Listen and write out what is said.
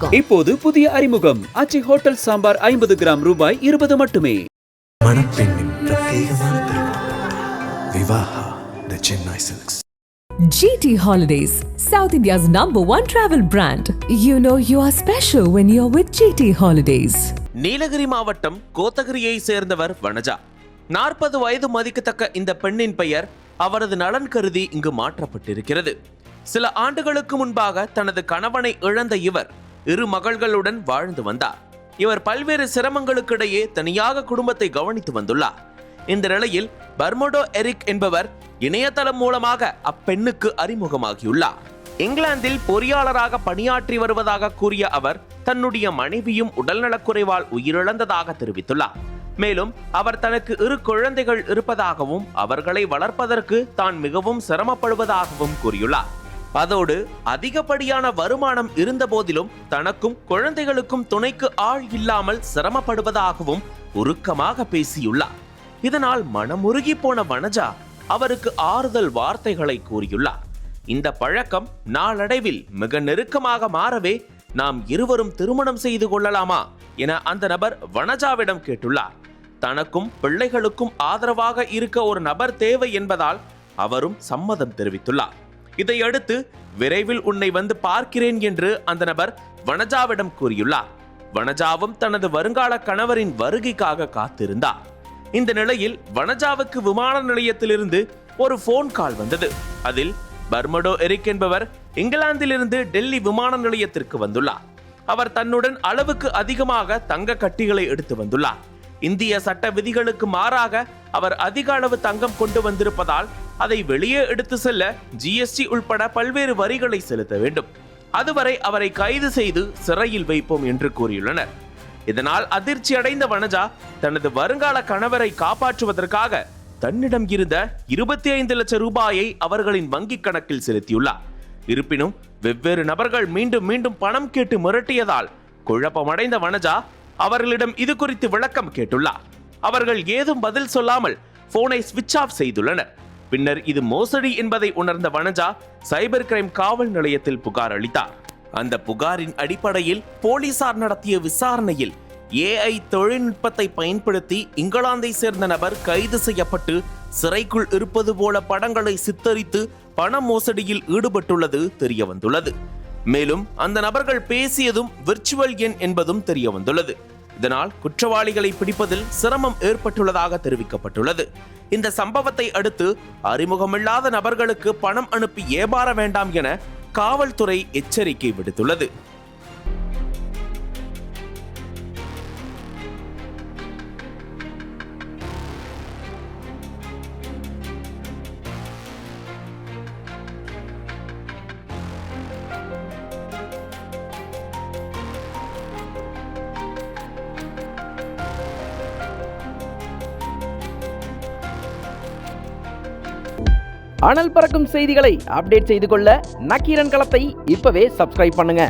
இப்போது புதிய அறிமுகம் ஆச்சி ஹோட்டல் சாம்பார் 50 கிராம் ரூபாய் 20 மட்டுமே. மணப்பெண்ணின் பிரத்யேகமான திருமணம் Vivaha the Chennai silks. GT Holidays, South India's #1 travel brand. You know you are special when you're with GT Holidays. Nilgiri மாவட்டம் கோத்தகிரியை சேர்ந்தவர் வனஜா. 40 வயது மதிக்கத்தக்க இந்த பெண்ணின் பெயர் அவரது நலன் கருதி இங்கு மாற்றப்பட்டிருக்கிறது. சில ஆண்டுகளுக்கு முன்பாக தனது கணவனை இழந்த இவர் 2 மகள்களுடன் வாழ்ந்து வந்தார். இவர் பல்வேறு சிரமங்களுக்கிடையே தனியாக குடும்பத்தை கவனித்து வந்துள்ளார். இந்த நிலையில் பர்மோடோ எரிக் என்பவர் இணையதளம் மூலமாக அப்பெண்ணுக்கு அறிமுகமாகியுள்ளார். இங்கிலாந்தில் பொறியாளராக பணியாற்றி வருவதாக கூறிய அவர் தன்னுடைய மனைவியும் உடல்நலக்குறைவால் உயிரிழந்ததாக தெரிவித்துள்ளார். மேலும் அவர் தனக்கு 2 குழந்தைகள் இருப்பதாகவும் அவர்களை வளர்ப்பதற்கு தான் மிகவும் சிரமப்படுவதாகவும் கூறியுள்ளார். அதோடு அதிகப்படியான வருமானம் இருந்த போதிலும் தனக்கும் குழந்தைகளுக்கும் துணைக்கு ஆள் இல்லாமல் சிரமப்படுவதாகவும் உருக்கமாக பேசியுள்ளார். இதனால் மனமுருகி போன வனஜா அவருக்கு ஆறுதல் வார்த்தைகளை கூறியுள்ளார். இந்த பழக்கம் நாளடைவில் மிக நெருக்கமாக மாறவே நாம் இருவரும் திருமணம் செய்து கொள்ளலாமா என அந்த நபர் வனஜாவிடம் கேட்டுள்ளார். தனக்கும் பிள்ளைகளுக்கும் ஆதரவாக இருக்க ஒரு நபர் தேவை என்பதால் அவரும் சம்மதம் தெரிவித்துள்ளார். இதையடுத்து விரைவில் உன்னை வந்து பார்க்கிறேன் என்று அந்த நபர் வனஜாவிடம் கூறியுள்ளார். வனஜாவும் தனது வருங்கால கணவரின் வருகைக்காக காத்திருந்தார். இந்த நிலையில் வனஜாவுக்கு விமான நிலையத்திலிருந்து ஒரு போன் கால் வந்தது. அதில் பர்மோடோ எரிக் என்பவர் இங்கிலாந்திலிருந்து டெல்லி விமான நிலையத்திற்கு வந்துள்ளார். அவர் தன்னுடன் அளவுக்கு அதிகமாக தங்க கட்டிகளை எடுத்து வந்துள்ளார். இந்திய சட்ட விதிகளுக்கு மாறாக அவர் அதிக அளவு தங்கம் கொண்டு வந்திருப்பதால் அதை வெளியே எடுத்து செல்ல GST உள்பட பல்வேறு வரிகளை செலுத்த வேண்டும். அதுவரை அவரை கைது செய்து சிறையில் வைப்போம் என்று கூறியுள்ளனர். இதனால் அதிர்ச்சி அடைந்த வனஜா தனது வருங்கால கணவரை காப்பாற்றுவதற்காக தன்னிடம் இருந்த 25 லட்சம் ரூபாயை அவர்களின் வங்கிக் கணக்கில் செலுத்தியுள்ளார். இருப்பினும் வெவ்வேறு நபர்கள் மீண்டும் மீண்டும் பணம் கேட்டு மிரட்டியதால் குழப்பமடைந்த வனஜா அவர்களிடம் இது குறித்து விளக்கம் கேட்டுள்ளார். அவர்கள் ஏதும் பதில் சொல்லாமல் போனை ஸ்விட்ச் ஆஃப் செய்துள்ளனர். பின்னர் இது மோசடி என்பதை உணர்ந்த வனஜா சைபர் கிரைம் காவல் நிலையத்தில் புகார் அளித்தார். அந்த புகாரின் அடிப்படையில் போலீசார் நடத்திய விசாரணையில் AI தொழில்நுட்பத்தை பயன்படுத்தி இங்கிலாந்தை சேர்ந்த நபர் கைது செய்யப்பட்டு சிறைக்குள் இருப்பது போல படங்களை சித்தரித்து பண மோசடியில் ஈடுபட்டுள்ளது தெரிய வந்துள்ளது. மேலும் அந்த நபர்கள் பேசியதும் விர்ச்சுவல் எண் என்பதும் தெரிய வந்துள்ளது. இதனால் குற்றவாளிகளை பிடிப்பதில் சிரமம் ஏற்பட்டுள்ளதாக தெரிவிக்கப்பட்டுள்ளது. இந்த சம்பவத்தை அடுத்து அறிமுகமில்லாத நபர்களுக்கு பணம் அனுப்பி ஏமாற வேண்டாம் என காவல்துறை எச்சரிக்கை விடுத்துள்ளது. அனல் பறக்கும் செய்திகளை அப்டேட் செய்து கொள்ள நக்கீரன் களத்தை இப்பவே சப்ஸ்கிரைப் பண்ணுங்க.